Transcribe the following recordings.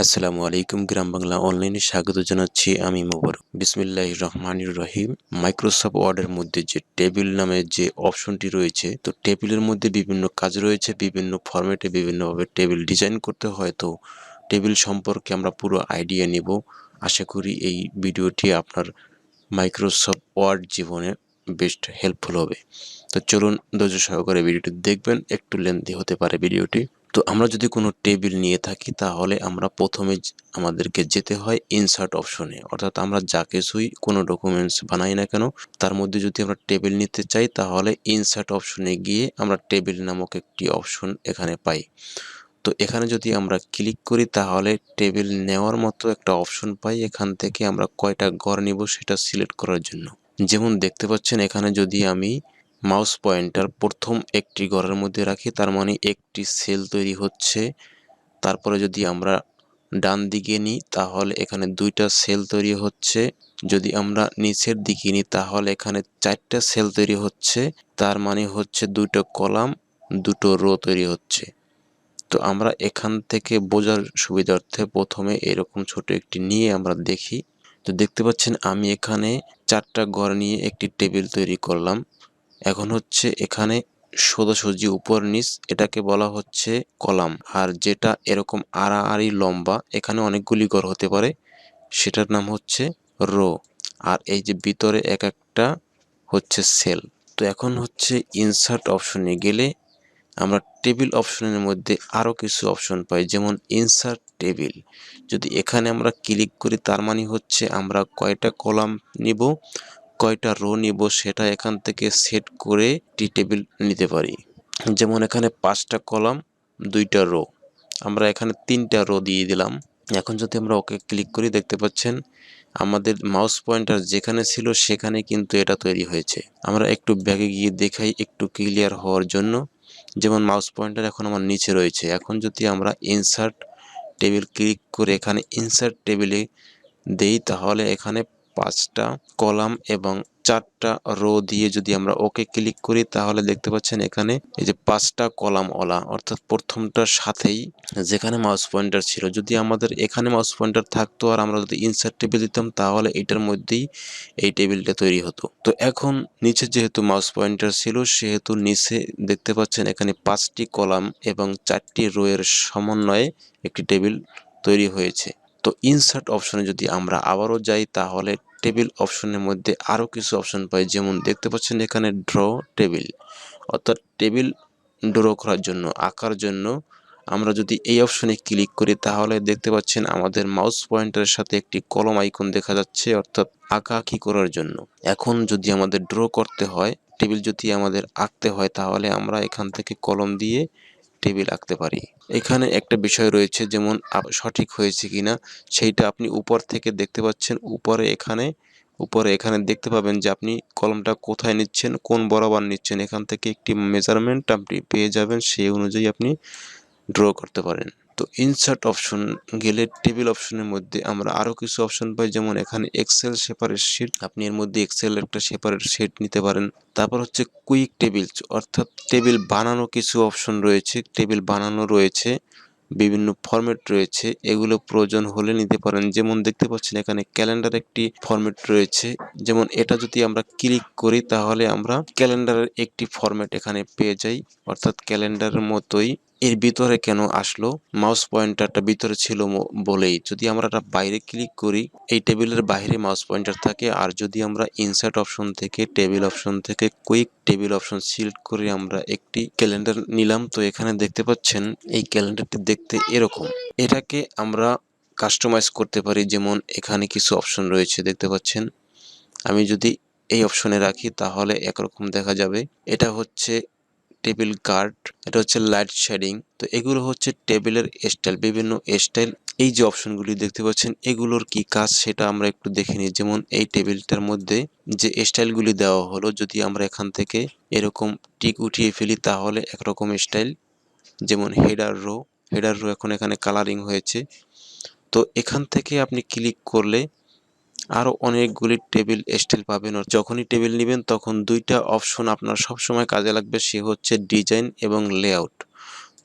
আসসালামু আলাইকুম। গ্রাম বাংলা অনলাইনে স্বাগত জানাচ্ছি আমি মোবারক। বিসমিল্লাহির রহমানির রহিম। মাইক্রোসফট ওয়ার্ডের মধ্যে যে টেবিল নামে যে অপশনটি রয়েছে, তো টেবিলের মধ্যে বিভিন্ন কাজ রয়েছে, বিভিন্ন ফরম্যাটে বিভিন্নভাবে টেবিল ডিজাইন করতে হয়। তো টেবিল সম্পর্কে আমরা পুরো আইডিয়া নিব। আশা করি এই ভিডিওটি আপনার মাইক্রোসফট ওয়ার্ড জীবনে বেস্ট হেল্পফুল হবে। তো চলুন ধৈর্য সহকারে ভিডিওটি দেখবেন, একটু লেন্থি হতে পারে ভিডিওটি। তো আমরা যদি কোনো টেবিল নিয়ে থাকি তাহলে আমরা প্রথমে আমাদেরকে যেতে হয় ইনসার্ট অপশনে, অর্থাৎ আমরা যা কিছুই কোনো ডকুমেন্টস বানাই না কেন তার মধ্যে যদি আমরা টেবিল নিতে চাই তাহলে ইনসার্ট অপশনে গিয়ে আমরা টেবিল নামক একটি অপশন এখানে পাই। তো এখানে যদি আমরা ক্লিক করি তাহলে টেবিল নেওয়ার মতো একটা অপশন পাই। এখান থেকে আমরা কয়টা ঘর নিব সেটা সিলেক্ট করার জন্য, যেমন দেখতে পাচ্ছেন এখানে যদি আমি মাউস পয়েন্টার প্রথম একটি ঘরের মধ্যে রাখি তার মানে একটি সেল তৈরি হচ্ছে। তারপরে যদি আমরা ডান দিকে নিই তাহলে এখানে দুইটা সেল তৈরি হচ্ছে। যদি আমরা নিচের দিকে নিই তাহলে এখানে চারটা সেল তৈরি হচ্ছে, তার মানে হচ্ছে দুটো কলাম দুটো রো তৈরি হচ্ছে। তো আমরা এখান থেকে বোঝার সুবিধার্থে প্রথমে এরকম ছোট একটি নিয়ে আমরা দেখি। তো দেখতে পাচ্ছেন আমি এখানে চারটা ঘর নিয়ে একটি টেবিল তৈরি করলাম। এখন হচ্ছে এখানে সোজাসুজি উপর নিচ এটাকে বলা হচ্ছে কলাম, আর যেটা এরকম আড়াআড়ি লম্বা এখানে অনেকগুলি ঘর হতে পারে সেটার নাম হচ্ছে রো, আর এই যে ভিতরে এক একটা হচ্ছে সেল। তো এখন হচ্ছে ইনসার্ট অপশনে গেলে আমরা টেবিল অপশনের মধ্যে আরও কিছু অপশন পাই, যেমন ইনসার্ট টেবিল। যদি এখানে আমরা ক্লিক করি তার মানে হচ্ছে আমরা কয়টা কলাম নিব কয়টা রো নিব সেটা এখান থেকে সেট করে একটি টেবিল নিতে পারি। যেমন এখানে 5টা কলাম 2টা রো, আমরা এখানে 3টা রো দিয়ে দিলাম। এখন যদি আমরা ওকে ক্লিক করি দেখতে পাচ্ছেন আমাদের মাউস পয়েন্টার যেখানে ছিল সেখানে কিন্তু এটা তৈরি হয়েছে। আমরা একটু ব্যাগে গিয়ে দেখাই একটু ক্লিয়ার হওয়ার জন্য। যেমন মাউস পয়েন্টার এখন আমার নিচে রয়েছে, এখন যদি আমরা ইনসার্ট টেবিল ক্লিক করে এখানে ইনসার্ট টেবিলে দেই তাহলে এখানে 5টা কলাম এবং 4টা রো দিয়ে যদি আমরা ওকে ক্লিক করি তাহলে দেখতে পাচ্ছেন এখানে এই যে 5টা কলাম ওলা, অর্থাৎ প্রথমটার সাথেই যেখানে মাউস পয়েন্টার ছিল, যদি আমাদের এখানে মাউস পয়েন্টার থাকতো আর আমরা যদি ইনসার্ট টেবিল দিতাম তাহলে এটার মধ্যেই এই টেবিলটা তৈরি হতো। তো এখন নিচে যেহেতু মাউস পয়েন্টার ছিল সেহেতু নিচে দেখতে পাচ্ছেন এখানে 5টি কলাম এবং 4টি রো এর সমন্বয়ে একটি টেবিল তৈরি হয়েছে। তো ইনসার্ট অপশনে যদি আমরা আবারও যাই তাহলে টেবিল অপশনের মধ্যে আরও কিছু অপশন পাই, যেমন দেখতে পাচ্ছেন এখানে ড্র টেবিল, অর্থাৎ টেবিল ড্র করার জন্য আঁকার জন্য আমরা যদি এই অপশনে ক্লিক করি তাহলে দেখতে পাচ্ছেন আমাদের মাউস পয়েন্টারের সাথে একটি কলম আইকন দেখা যাচ্ছে, অর্থাৎ আঁকাআঁকি করার জন্য। এখন যদি আমাদের ড্র করতে হয় টেবিল যদি আমাদের আঁকতে হয় তাহলে আমরা এখান থেকে কলম দিয়ে টেবিল আঁকতে পারি। এখানে একটা বিষয় রয়েছে, যেমন সঠিক হয়েছে কিনা সেইটা আপনি উপর থেকে দেখতে পাচ্ছেন। উপরে এখানে দেখতে পাবেন যে আপনি কলমটা কোথায় নিচ্ছেন, কোন বরাবর নিচ্ছেন, এখান থেকে একটি মেজারমেন্ট আপনি পেয়ে যাবেন, সেই অনুযায়ী আপনি ড্র করতে পারেন। তো ইনসার্ট অপশন গেলে টেবিল অপশনের মধ্যে আমরা আরও কিছু অপশন পাই, যেমন এখানে এক্সেল সেপারেট শিট, আপনি এর মধ্যে এক্সেল একটা সেপারেট শিট নিতে পারেন। তারপর হচ্ছে কুইক টেবিলস, অর্থাৎ টেবিল বানানো কিছু অপশন রয়েছে, টেবিল বানানো রয়েছে, বিভিন্ন ফরম্যাট রয়েছে, এগুলো প্রয়োজন হলে নিতে পারেন। যেমন দেখতে পাচ্ছেন এখানে ক্যালেন্ডার একটি ফরম্যাট রয়েছে, যেমন এটা যদি আমরা ক্লিক করি তাহলে আমরা ক্যালেন্ডারের একটি ফরম্যাট এখানে পেয়ে যাই, অর্থাৎ ক্যালেন্ডারের মতোই। এর ভিতরে কেন আসলো, মাউস পয়েন্টারটা ভিতরে ছিল বলেই। যদি আমরা এটা বাইরে ক্লিক করি এই টেবিলের বাইরে মাউস পয়েন্টার থাকে, আর যদি আমরা ইনসার্ট অপশন থেকে টেবিল অপশন থেকে কুইক টেবিল অপশন সিলেক্ট করে আমরা একটি ক্যালেন্ডার নিলাম, তো এখানে দেখতে পাচ্ছেন এই ক্যালেন্ডারটি দেখতে এরকম। এটাকে আমরা কাস্টমাইজ করতে পারি, যেমন এখানে কিছু অপশন রয়েছে দেখতে পাচ্ছেন। আমি যদি এই অপশনে রাখি তাহলে একরকম দেখা যাবে। এটা হচ্ছে টেবিল কার্ড, এটা হচ্ছে লাইট শেডিং। তো এগুলো হচ্ছে টেবিলের স্টাইল, বিভিন্ন স্টাইল। এই যে অপশনগুলি দেখতে পাচ্ছেন এগুলোর কি কাজ সেটা আমরা একটু দেখে নিই। যেমন এই টেবিলটার মধ্যে যে স্টাইলগুলি দেওয়া হলো, যদি আমরা এখান থেকে এরকম টিক উঠিয়ে ফেলি তাহলে একরকম স্টাইল, যেমন হেডার রো এখন এখানে কালারিং হয়েছে। তো এখান থেকে আপনি ক্লিক করলে আরও অনেকগুলি টেবিল স্টাইল পাবেন। যখনই টেবিল নেবেন তখন দুইটা অপশন আপনার সবসময় কাজে লাগবে, সে হচ্ছে ডিজাইন এবং লেআউট।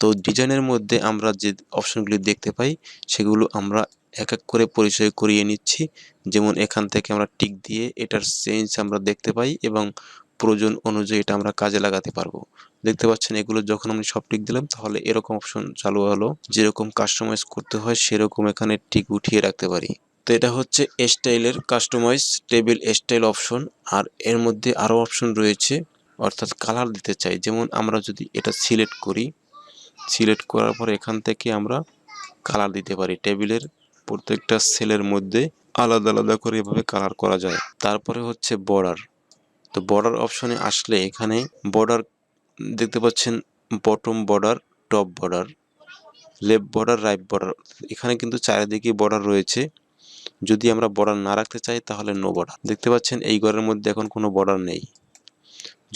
তো ডিজাইনের মধ্যে আমরা যে অপশনগুলি দেখতে পাই সেগুলো আমরা এক এক করে পরিচয় করিয়ে নিচ্ছি। যেমন এখান থেকে আমরা টিক দিয়ে এটার চেঞ্জ আমরা দেখতে পাই এবং প্রয়োজন অনুযায়ী এটা আমরা কাজে লাগাতে পারবো। দেখতে পাচ্ছেন এগুলো যখন আমি সব টিক দিলাম তাহলে এরকম অপশন চালু হলো। যেরকম কাস্টমাইজ করতে হয় সেরকম এখানে টিক উঠিয়ে রাখতে পারি। তো এটা হচ্ছে স্টাইলের কাস্টমাইজ টেবিল স্টাইল অপশন। আর এর মধ্যে আরও অপশন রয়েছে, অর্থাৎ কালার দিতে চাই। যেমন আমরা যদি এটা সিলেক্ট করি, সিলেক্ট করার পর এখান থেকে আমরা কালার দিতে পারি। টেবিলের প্রত্যেকটা সেলের মধ্যে আলাদা আলাদা করে এভাবে কালার করা যায়। তারপরে হচ্ছে বর্ডার। তো বর্ডার অপশনে আসলে এখানে বর্ডার দেখতে পাচ্ছেন, bottom border, top border, left border, right border. এখানে কিন্তু চারিদিকে বর্ডার রয়েছে। যদি আমরা বর্ডার না রাখতে চাই তাহলে নো বর্ডার। দেখতে পাচ্ছেন এই ঘরের মধ্যে এখন কোনো বর্ডার নেই।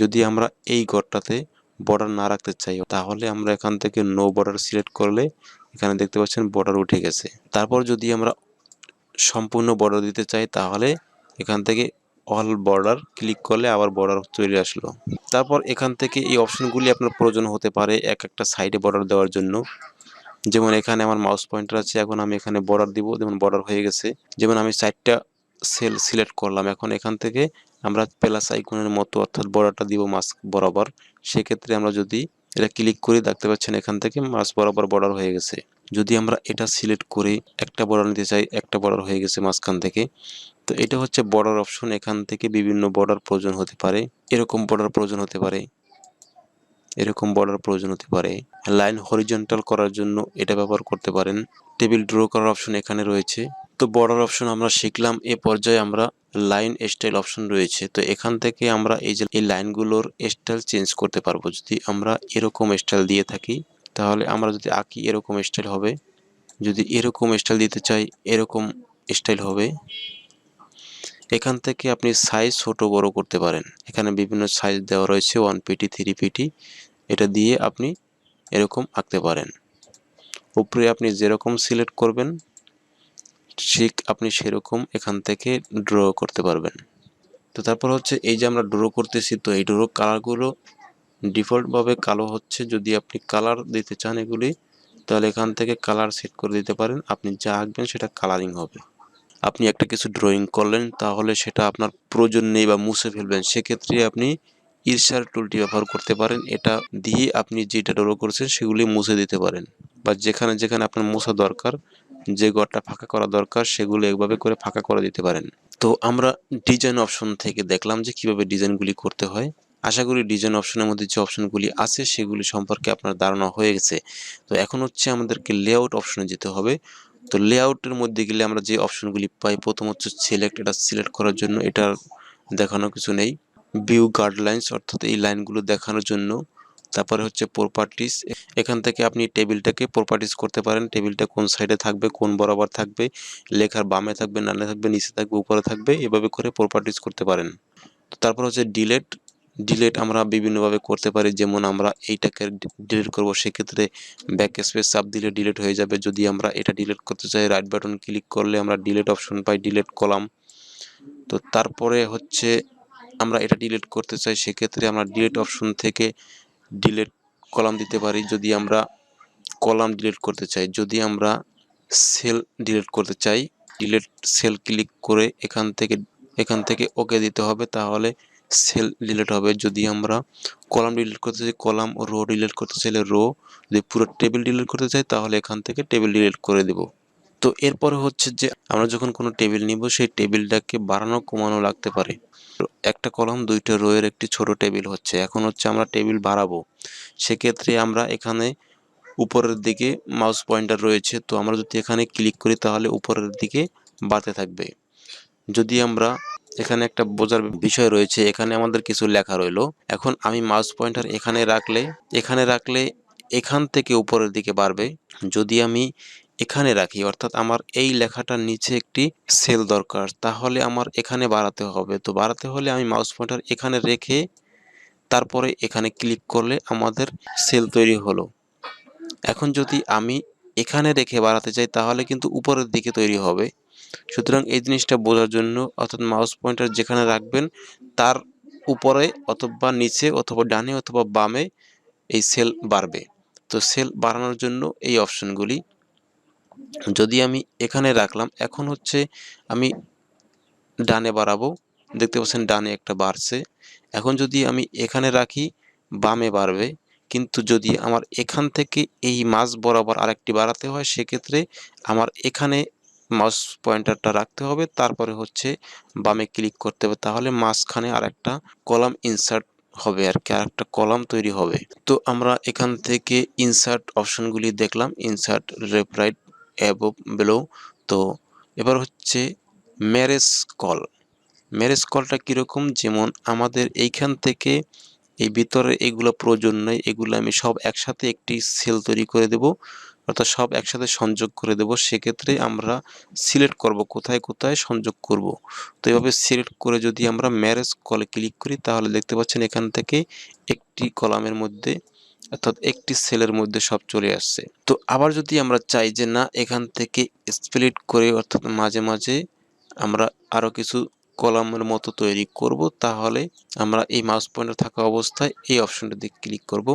যদি আমরা এই ঘরটাতে বর্ডার না রাখতে চাই তাহলে আমরা এখান থেকে নো বর্ডার সিলেক্ট করলে এখানে দেখতে পাচ্ছেন বর্ডার উঠে গেছে। তারপর যদি আমরা সম্পূর্ণ বর্ডার দিতে চাই তাহলে এখান থেকে অল বর্ডার ক্লিক করলে আবার বর্ডার চলে আসলো। তারপর এখান থেকে এই অপশনগুলি আপনার প্রয়োজন হতে পারে এক একটা সাইডে বর্ডার দেওয়ার জন্য। যেমন এখানে আমার মাউস পয়েন্টার আছে, এখন আমি এখানে বর্ডার দিব, যেমন বর্ডার হয়ে গেছে। যেমন আমি 4টা সেল সিলেক্ট করলাম, এখন এখান থেকে আমরা প্লাস আইকনের মতো অর্থাৎ বর্ডারটা দিব মাস বরাবর। সেক্ষেত্রে আমরা যদি এটা ক্লিক করি দেখতে পাচ্ছেন এখান থেকে মাস বরাবর বর্ডার হয়ে গেছে। যদি আমরা এটা সিলেক্ট করে একটা বর্ডার নিতে চাই, একটা বর্ডার হয়ে গেছে মাঝখান থেকে। তো এটা হচ্ছে বর্ডার অপশন। এখান থেকে বিভিন্ন বর্ডার প্রয়োজন হতে পারে, এরকম বর্ডার প্রয়োজন হতে পারে, এরকম বর্ডার প্রয়োজন হতে পারে। লাইন হরিজন্টাল করার জন্য এটা ব্যবহার করতে পারেন। টেবিল ড্র করার অপশন এখানে রয়েছে। তো বর্ডার অপশন আমরা শিখলাম। এ পর্যায়ে আমরা লাইন স্টাইল অপশন রয়েছে। তো এখান থেকে আমরা এই যে এই লাইনগুলোর স্টাইল চেঞ্জ করতে পারবো। যদি আমরা এরকম স্টাইল দিয়ে থাকি তাহলে আমরা যদি আঁকি এরকম স্টাইল হবে, যদি এরকম স্টাইল দিতে চাই এরকম স্টাইল হবে। এখান থেকে আপনি সাইজ ছোট বড় করতে পারেন। এখানে বিভিন্ন সাইজ দেওয়া রয়েছে, 1 পিটি 3 পিটি। এটা দিয়ে আপনি এরকম আঁকতে পারেন। উপরে আপনি যেরকম সিলেক্ট করবেন ঠিক আপনি সেরকম এখান থেকে ড্র করতে পারবেন। তো তারপর হচ্ছে এই যে আমরা ড্র করতেছি, তো এই ড্র কালারগুলো ডিফল্টভাবে কালো হচ্ছে। যদি আপনি কালার দিতে চান এগুলি তাহলে এখান থেকে কালার সেট করে দিতে পারেন। আপনি যা আঁকবেন সেটা কালারিং হবে। আপনি একটা কিছু ড্রয়িং করলেন তাহলে সেটা আপনার প্রয়োজন নেই বা মুছে ফেলবেন, সেক্ষেত্রে আপনি ইরেজার টুলটি ব্যবহার করতে পারেন। এটা দিয়ে আপনি যেটা ড্র করছেন সেগুলি মুছে দিতে পারেন, বা যেখানে যেখানে আপনার মোছা দরকার, যে ঘরটা ফাঁকা করা দরকার সেগুলো এভাবে করে ফাঁকা করে দিতে পারেন। তো আমরা ডিজাইন অপশন থেকে দেখলাম যে কিভাবে ডিজাইনগুলি করতে হয়। আশা করি ডিজাইন অপশনের মধ্যে যে অপশনগুলি আছে সেগুলি সম্পর্কে আপনার ধারণা হয়ে গেছে। তো এখন হচ্ছে আমাদেরকে লেআউট অপশনে যেতে হবে। তো লেআউটের মধ্যে গেলে আমরা যে অপশনগুলি পাই, প্রথম হচ্ছে সিলেক্ট। এটা সিলেক্ট করার জন্য এটা দেখানোর কিছু নেই। ভিউ গাইডলাইন্স অর্থাৎ এই লাইনগুলো দেখানোর জন্য। তারপরে হচ্ছে প্রপার্টিস। এখান থেকে আপনি টেবিলটাকে প্রপার্টিস করতে পারেন। টেবিলটা কোন সাইডে থাকবে, কোন বরাবর থাকবে, লেখার বামে থাকবে, ডানে থাকবে, নিচে থাকবে, উপরে থাকবে, এভাবে করে প্রপার্টিস করতে পারেন। তারপর হচ্ছে ডিলেট। ডিলেট আমরা বিভিন্নভাবে করতে পারি। যেমন আমরা এইটাকে ডিলিট করব, সেক্ষেত্রে ব্যাক স্পেস চাপ দিলে ডিলিট হয়ে যাবে। যদি আমরা এটা ডিলিট করতে চাই রাইট বাটন ক্লিক করলে আমরা ডিলিট অপশন পাই, ডিলিট কলাম। তো তারপরে হচ্ছে আমরা এটা ডিলিট করতে চাই, সেক্ষেত্রে আমরা ডিলিট অপশন থেকে ডিলিট কলাম দিতে পারি। যদি আমরা কলাম ডিলিট করতে চাই, যদি আমরা সেল ডিলিট করতে চাই, ডিলিট সেল ক্লিক করে এখান থেকে ওকে দিতে হবে, তাহলে সেল ডিলিট হবে। যদি আমরা কলাম ডিলিট করতে চাই কলাম, ও রো ডিলিট করতে চাইলে রো, যদি পুরো টেবিল ডিলিট করতে চাই তাহলে এখান থেকে টেবিল ডিলিট করে দেব। তো এরপরে হচ্ছে যে আমরা যখন কোনো টেবিল নিব সেই টেবিলটাকে বাড়ানো কমানো লাগতে পারে। একটা কলাম 2টা রো এর একটি ছোট টেবিল হচ্ছে। এখন হচ্ছে আমরা টেবিল বাড়াবো, সেক্ষেত্রে আমরা এখানে উপরের দিকে মাউস পয়েন্টার রয়েছে। তো আমরা যদি এখানে ক্লিক করি তাহলে উপরের দিকে বাড়তে থাকবে। যদি আমরা এখানে একটা বোঝার বিষয় রয়েছে, এখানে আমাদের কিছু লেখা রইলো। এখন আমি মাউস পয়েন্টার এখানে রাখলে এখান থেকে উপরের দিকে বাড়বে। যদি আমি এখানে রাখি, অর্থাৎ আমার এই লেখাটার নিচে একটি সেল দরকার, তাহলে আমার এখানে বাড়াতে হবে। তো বাড়াতে হলে আমি মাউস পয়েন্টার এখানে রেখে তারপরে এখানে ক্লিক করলে আমাদের সেল তৈরি হলো। এখন যদি আমি এখানে রেখে বাড়াতে চাই তাহলে কিন্তু উপরের দিকে তৈরি হবে। সুতরাং এই জিনিসটা বোঝার জন্য, অর্থাৎ মাউস পয়েন্টার যেখানে রাখবেন তার উপরে অথবা নিচে অথবা ডানে অথবা বামে এই সেল বাড়বে। তো সেল বাড়ানোর জন্য এই অপশনগুলি যদি আমি এখানে রাখলাম, এখন হচ্ছে আমি ডানে বাড়াবো, দেখতে পাচ্ছেন ডানে একটা বাড়ছে। এখন যদি আমি এখানে রাখি বামে বাড়বে, কিন্তু যদি আমার এখান থেকে এই মাঝ বরাবর আরেকটি বাড়াতে হয় সেক্ষেত্রে আমার এখানে মাউস পয়েন্টারটা রাখতে হবে, তারপরে হচ্ছে বামে ক্লিক করতে হবে, তাহলে মাঝখানে আরেকটা কলাম ইনসার্ট হবে আর কি, আরেকটা কলাম তৈরি হবে। তো আমরা এখান থেকে ইনসার্ট অপশনগুলি দেখলাম, insert, left, right, above, below. তো এবার হচ্ছে ম্যারেজ কল। ম্যারেজ কলটা কীরকম, যেমন আমাদের এইখান থেকে এই ভিতরে এগুলো প্রয়োজন নেই, এগুলো আমি সব একসাথে একটি সেল তৈরি করে দেব, অর্থাৎ সব একসাথে সংযোগ করে দেব। সেক্ষেত্রে আমরা সিলেক্ট করব কোথায় কোথায় সংযোগ করব। তো এভাবে সিলেক্ট করে যদি আমরা ম্যারেজ কলে ক্লিক করি তাহলে দেখতে পাচ্ছেন এখান থেকে একটি কলামের মধ্যে অর্থাৎ একটি সেলের মধ্যে সব চলে আসছে। তো আবার যদি আমরা চাই যে না এখান থেকে স্প্লিট করে অর্থাৎ মাঝে মাঝে আমরা আরো কিছু কলামের মতো তৈরি করব, তাহলে আমরা এই মাউস পয়েন্টার থাকা অবস্থায় এই অপশনটাতে ক্লিক করব,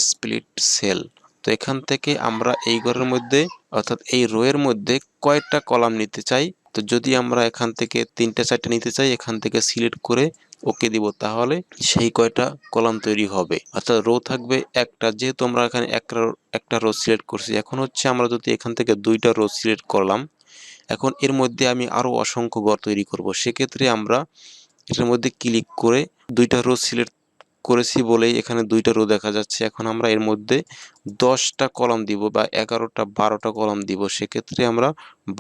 স্প্লিট সেল। তো এখান থেকে আমরা এই ঘরের মধ্যে অর্থাৎ এই রো এর মধ্যে কয়টা কলাম নিতে চাই, তো যদি আমরা এখান থেকে 3টা 4টা নিতে চাই এখান থেকে সিলেক্ট করে ওকে দিব, তাহলে সেই কয়টা কলাম তৈরি হবে, অর্থাৎ রো থাকবে একটা। যেহেতু আমরা এখানে একটা রো সিলেক্ট করছি, এখন হচ্ছে আমরা যদি এখান থেকে 2টা রো সিলেক্ট করলাম, এখন এর মধ্যে আমি আরো অসংখ্য ঘর তৈরি করব। সেক্ষেত্রে আমরা এটার মধ্যে ক্লিক করে 2টা রো সিলেক্ট করেছি বলেই এখানে 2টা রো দেখা যাচ্ছে। এখন আমরা এর মধ্যে 10টা কলাম দিব বা 11টা 12টা কলাম দিব। সেক্ষেত্রে আমরা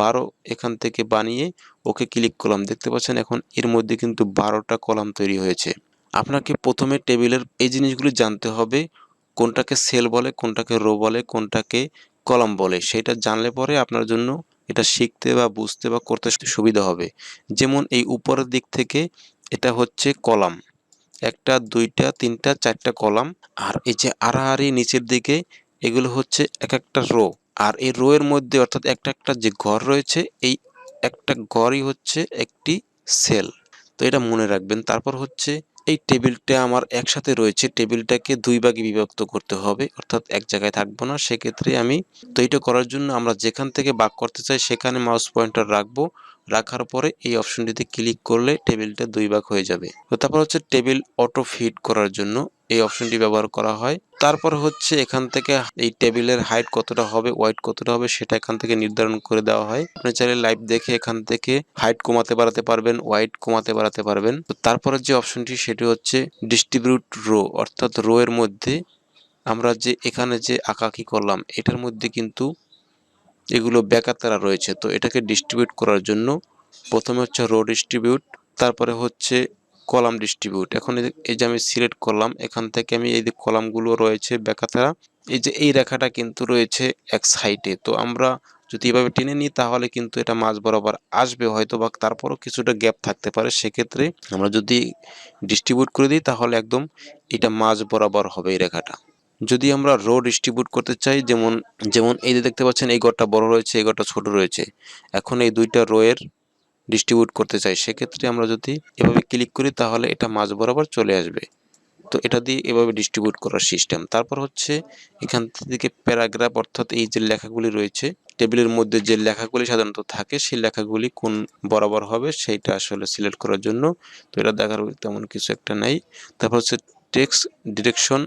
12 এখান থেকে বানিয়ে ওকে ক্লিক করলাম, দেখতে পাচ্ছেন এখন এর মধ্যে কিন্তু 12টা কলাম তৈরি হয়েছে। আপনাকে প্রথমে টেবিলের এই জিনিসগুলি জানতে হবে, কোনটাকে সেল বলে, কোনটাকে রো বলে, কোনটাকে কলাম বলে। সেটা জানলে পরে আপনার জন্য এটা শিখতে বা বুঝতে বা করতে সুবিধা হবে। যেমন এই উপরের দিক থেকে এটা হচ্ছে কলাম, 1টা 2টা 3টা 4টা কলাম, আর এই যে আড়াআড়ি নিচের দিকে এগুলো হচ্ছে এক একটা রো। আর এই রো এর মধ্যে অর্থাৎ একটা একটা যে ঘর রয়েছে, এই একটা ঘরই হচ্ছে একটি সেল। তো এটা মনে রাখবেন। তারপর হচ্ছে এই টেবিলটা আমার একসাথে রয়েছে, টেবিলটাকে 2 ভাগে বিভক্ত করতে হবে, অর্থাৎ এক জায়গায় থাকবো না। সেক্ষেত্রে আমি তো এটা করার জন্য আমরা যেখান থেকে ভাগ করতে চাই সেখানে মাউস পয়েন্টার রাখবো, রাখার পরে এই অপশনটিতে ক্লিক করলে টেবিলটা 2 ভাগ হয়ে যাবে। তো তারপর হচ্ছে টেবিল অটো ফিট করার জন্য এই অপশনটি ব্যবহার করা হয়। তারপর হচ্ছে এখান থেকে এই টেবিলের হাইট কতটা হবে, ওয়েট কতটা হবে সেটা এখান থেকে নির্ধারণ করে দেওয়া হয়। আপনি চাইলে লাইভ দেখে এখান থেকে হাইট কমাতে বাড়াতে পারবেন, ওয়েট কমাতে বাড়াতে পারবেন। তো তারপরে যে অপশনটি সেটি হচ্ছে ডিস্ট্রিবিউট রো, অর্থাৎ রো এর মধ্যে আমরা যে এখানে যে আঁকাআঁকি করলাম এটার মধ্যে কিন্তু এগুলো বেকার রয়েছে। তো এটাকে ডিস্ট্রিবিউট করার জন্য প্রথমে হচ্ছে রো ডিস্ট্রিবিউট, তারপরে হচ্ছে কলাম ডিস্ট্রিবিউট। এখন এই যে আমি সিলেক্ট করলাম, এখান থেকে আমি এই যে কলামগুলো রয়েছে বেকার, এই যে এই রেখাটা কিন্তু রয়েছে এক সাইডে। তো আমরা যদি এভাবে টেনে নিই তাহলে কিন্তু এটা মাঝ বরাবর আসবে হয়তো, বা তারপরও কিছুটা গ্যাপ থাকতে পারে। সেক্ষেত্রে আমরা যদি ডিস্ট্রিবিউট করে দিই তাহলে একদম এটা মাঝ বরাবর হবে এই রেখাটা। যদি আমরা রো ডিস্ট্রিবিউট করতে চাই, যেমন যেমন এই যে দেখতে পাচ্ছেন এই ঘরটা বড় রয়েছে, এই ঘরটা ছোট রয়েছে, এখন এই 2টা রো এর ডিস্ট্রিবিউট করতে চাই, সেক্ষেত্রে আমরা যদি এভাবে ক্লিক করি তাহলে এটা মাঝ বরাবর চলে আসবে। তো এটা দিয়ে এভাবে ডিস্ট্রিবিউট করার সিস্টেম। তারপর হচ্ছে এখান থেকে প্যারাগ্রাফ, অর্থাৎ এই যে লেখাগুলি রয়েছে টেবিলের মধ্যে যে লেখাগুলি সাধারণত থাকে সেই লেখাগুলি কোন বরাবর হবে সেইটা আসলে সিলেক্ট করার জন্য। তো এটা দেখার তেমন কিছু একটা নাই। তারপর হচ্ছে টেক্সট ডিরেকশন,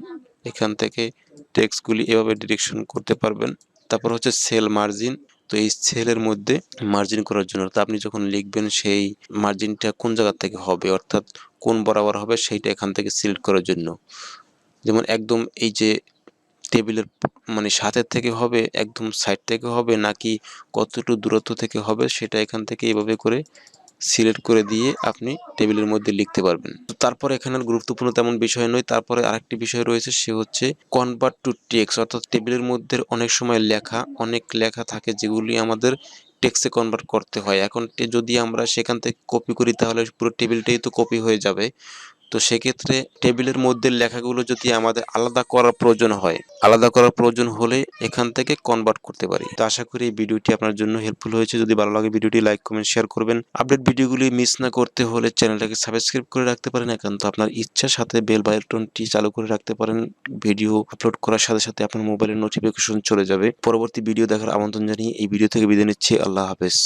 এখান থেকে টেক্সটগুলি এভাবে ডিরেকশন করতে পারবেন। তারপর হচ্ছে সেল মার্জিন, তো এই সেলের মধ্যে মার্জিন করার জন্য তো আপনি যখন লিখবেন সেই মার্জিনটা কোন জায়গা থেকে হবে, অর্থাৎ কোন বরাবর হবে সেইটা এখান থেকে সিলেক্ট করার জন্য। যেমন একদম এই যে টেবিলের মানে সাথে থেকে হবে, একদম সাইড থেকে হবে, নাকি কতটুকু দূরত্ব থেকে হবে সেটা এখান থেকে এইভাবে করে সিলেক্ট করে দিয়ে আপনি টেবিলের মধ্যে লিখতে পারবেন। তো তারপর এখানে গুরুত্বপূর্ণ তেমন বিষয় নয়। তারপরে আরেকটি বিষয় রয়েছে, সে হচ্ছে কনভার্ট টু টেক্সট, অর্থাৎ টেবিলের মধ্যে অনেক সময় অনেক লেখা থাকে যেগুলি আমাদের টেক্সটে কনভার্ট করতে হয়। এখন যদি আমরা সেখান থেকে কপি করি তাহলে পুরো টেবিলটাই তো কপি হয়ে যাবে। তো সেক্ষেত্রে টেবিলের মধ্যে লেখাগুলো যদি আমাদের আলাদা করার প্রয়োজন হয়, হলে এখান থেকে কনভার্ট করতে পারি। তো আশা করি এই ভিডিওটি আপনার জন্য হেল্পফুল হয়েছে। যদি ভালো লাগে ভিডিওটি লাইক, কমেন্ট, শেয়ার করবেন। আপডেট ভিডিওগুলি মিস না করতে হলে চ্যানেলটাকে সাবস্ক্রাইব করে রাখতে পারেন। একান্ত আপনার ইচ্ছার সাথে বেল বাটনটি চালু করে রাখতে পারেন। ভিডিও আপলোড করার সাথে সাথে আপনার মোবাইলের নোটিফিকেশন চলে যাবে। পরবর্তী ভিডিও দেখার আমন্ত্রণ জানিয়ে এই ভিডিও থেকে বিদায় নিচ্ছি। আল্লাহ হাফেজ।